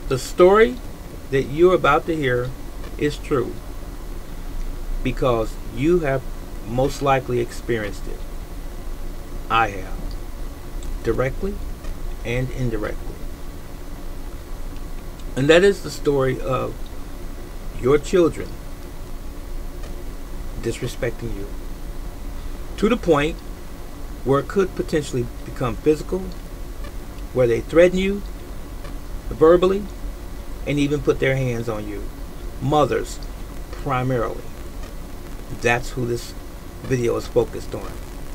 The story that you're about to hear is true because you have most likely experienced it. I have, directly and indirectly. And that is the story of your children disrespecting you to the point where it could potentially become physical, where they threaten you verbally and even put their hands on you. Mothers, primarily. That's who this video is focused on.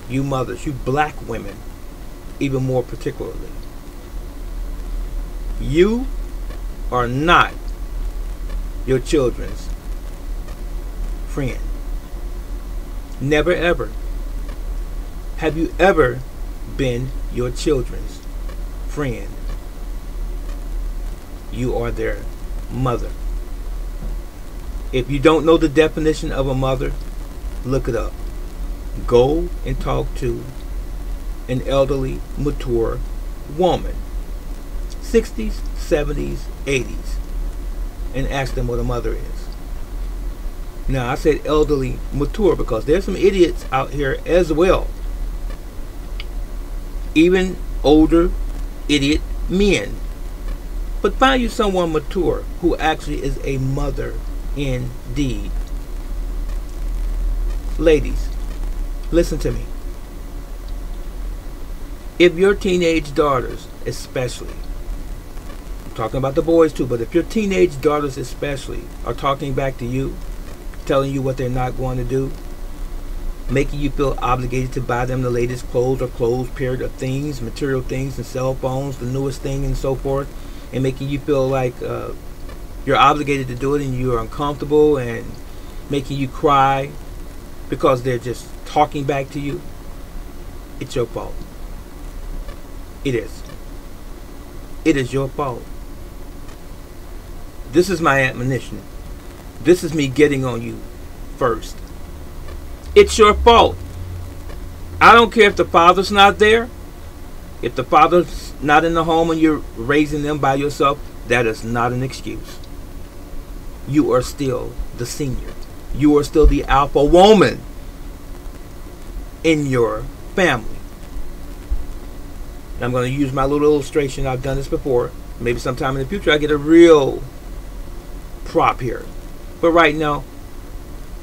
You mothers, you black women, even more particularly. You are not your children's friend. Never ever have you ever been your children's friend. You are their mother. If you don't know the definition of a mother, look it up. Go and talk to an elderly, mature woman, 60s, 70s, 80s, and ask them what a mother is. Now, I said elderly, mature because there's some idiots out here as well. Even older idiot men. But find you someone mature who actually is a mother indeed. Ladies, listen to me. If your teenage daughters especially, I'm talking about the boys too, but if your teenage daughters especially are talking back to you, telling you what they're not going to do, making you feel obligated to buy them the latest clothes or clothes period of things, material things and cell phones, the newest thing and so forth, and making you feel like you're obligated to do it and you're uncomfortable and making you cry because they're just talking back to you, it's your fault. It is. It is your fault. This is my admonition. This is me getting on you first. It's your fault. I don't care if the father's not there. If the father's not in the home and you're raising them by yourself, that is not an excuse. You are still the senior. You are still the alpha woman in your family. I'm going to use my little illustration. I've done this before. Maybe sometime in the future I get a real prop here. But right now,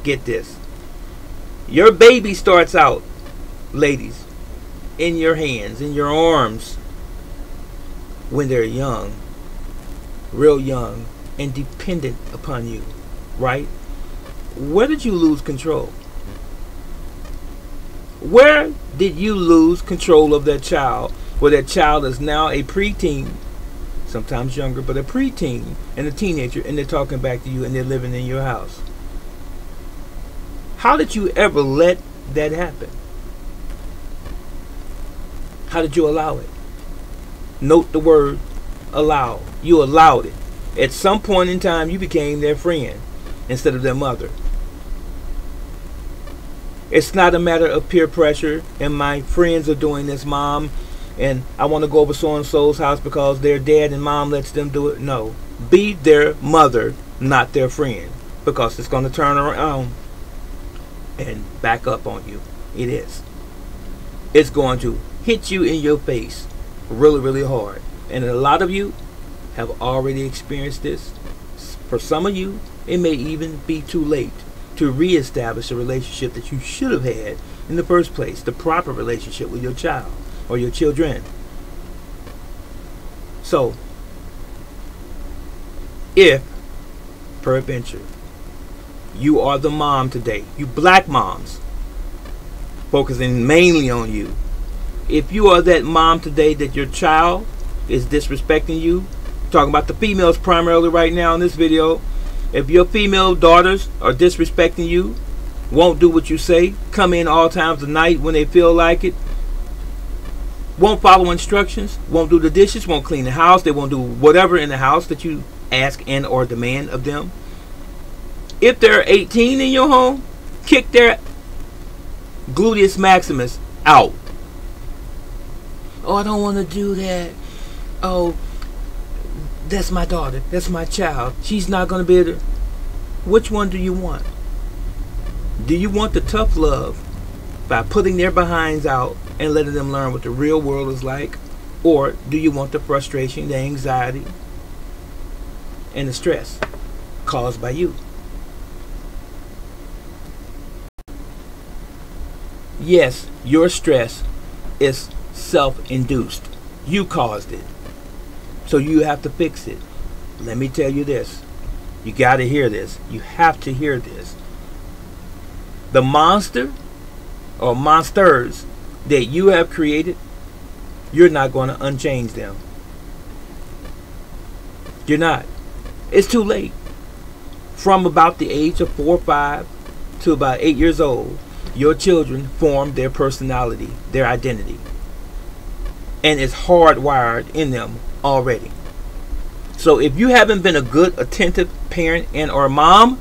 get this. Your baby starts out, ladies, in your hands, in your arms, when they're young, real young, and dependent upon you, right? Where did you lose control? Where did you lose control of that child? Where that child is now a preteen, sometimes younger, but a preteen and a teenager, and they're talking back to you and they're living in your house. How did you ever let that happen? How did you allow it? Note the word allow. You allowed it. At some point in time, you became their friend instead of their mother. It's not a matter of peer pressure and my friends are doing this, mom, and I want to go over so-and-so's house because their dad and mom lets them do it. No. Be their mother, not their friend, because it's going to turn around and back up on you. It is. It's going to hit you in your face really, really hard. And a lot of you have already experienced this. For some of you, it may even be too late to reestablish a relationship that you should have had in the first place, the proper relationship with your child or your children. So, if, peradventure, you are the mom today, you black moms, focusing mainly on you, if you are that mom today that your child is disrespecting you, talking about the females primarily right now in this video, if your female daughters are disrespecting you, won't do what you say, come in all times of night when they feel like it, won't follow instructions, won't do the dishes, won't clean the house, they won't do whatever in the house that you ask and or demand of them. If they're 18 in your home, kick their gluteus maximus out. Oh, I don't want to do that. Oh, that's my daughter, that's my child, she's not going to be able to. Which one do you want? Do you want the tough love by putting their behinds out and letting them learn what the real world is like? Or do you want the frustration, the anxiety, and the stress caused by you? Yes, your stress is self-induced. You caused it. So you have to fix it. Let me tell you this. You got to hear this. You have to hear this. The monster or monsters that you have created, you're not going to unchange them. You're not. It's too late. From about the age of 4 or 5 to about 8 years old, your children form their personality, their identity. And it's hardwired in them already. So if you haven't been a good, attentive parent and or mom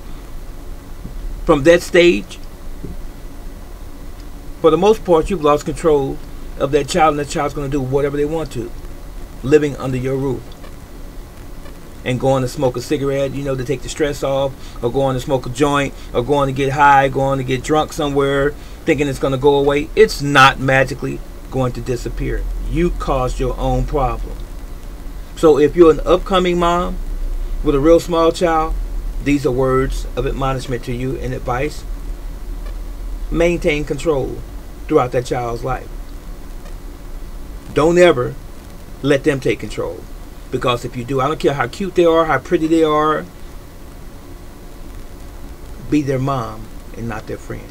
from that stage, for the most part, you've lost control of that child, and that child's going to do whatever they want to, living under your roof. And going to smoke a cigarette, you know, to take the stress off, or going to smoke a joint, or going to get high, going to get drunk somewhere, thinking it's going to go away. It's not magically going to disappear. You caused your own problem. So if you're an upcoming mom with a real small child, these are words of admonishment to you and advice. Maintain control throughout that child's life. Don't ever let them take control. Because if you do, I don't care how cute they are, how pretty they are, be their mom and not their friend.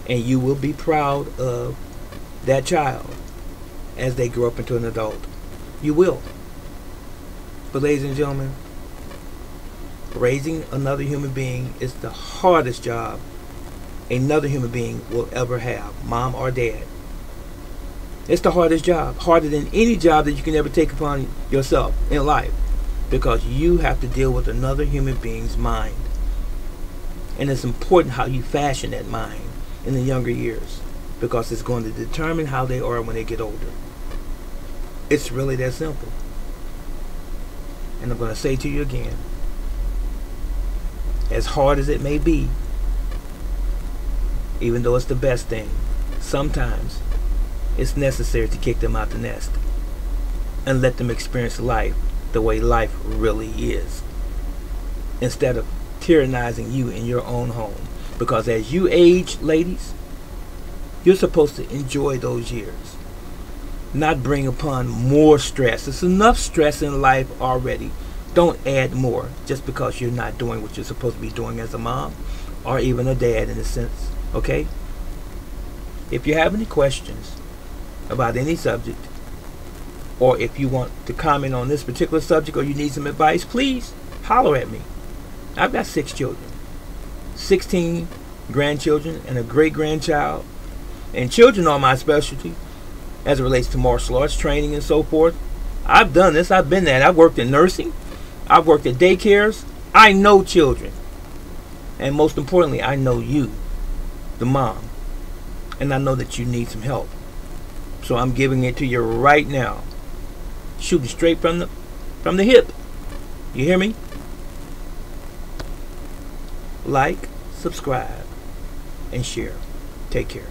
And you will be proud of that child as they grow up into an adult. You will. But ladies and gentlemen, raising another human being is the hardest job another human being will ever have, mom or dad. It's the hardest job, harder than any job that you can ever take upon yourself in life, because you have to deal with another human being's mind. And it's important how you fashion that mind in the younger years, because it's going to determine how they are when they get older. It's really that simple. And I'm going to say to you again, as hard as it may be, even though it's the best thing, sometimes it's necessary to kick them out the nest and let them experience life the way life really is, instead of tyrannizing you in your own home. Because as you age, ladies, you're supposed to enjoy those years, not bring upon more stress. It's enough stress in life already. Don't add more just because you're not doing what you're supposed to be doing as a mom or even a dad in a sense. Okay? If you have any questions about any subject, or if you want to comment on this particular subject, or you need some advice, please holler at me. I've got 6 children, 16 grandchildren, and a great-grandchild. And children are my specialty as it relates to martial arts training and so forth. I've done this. I've been there. I've worked in nursing. I've worked at daycares. I know children. And most importantly, I know you, the mom. And I know that you need some help. So I'm giving it to you right now. Shooting straight from the hip. You hear me? Like, subscribe, and share. Take care.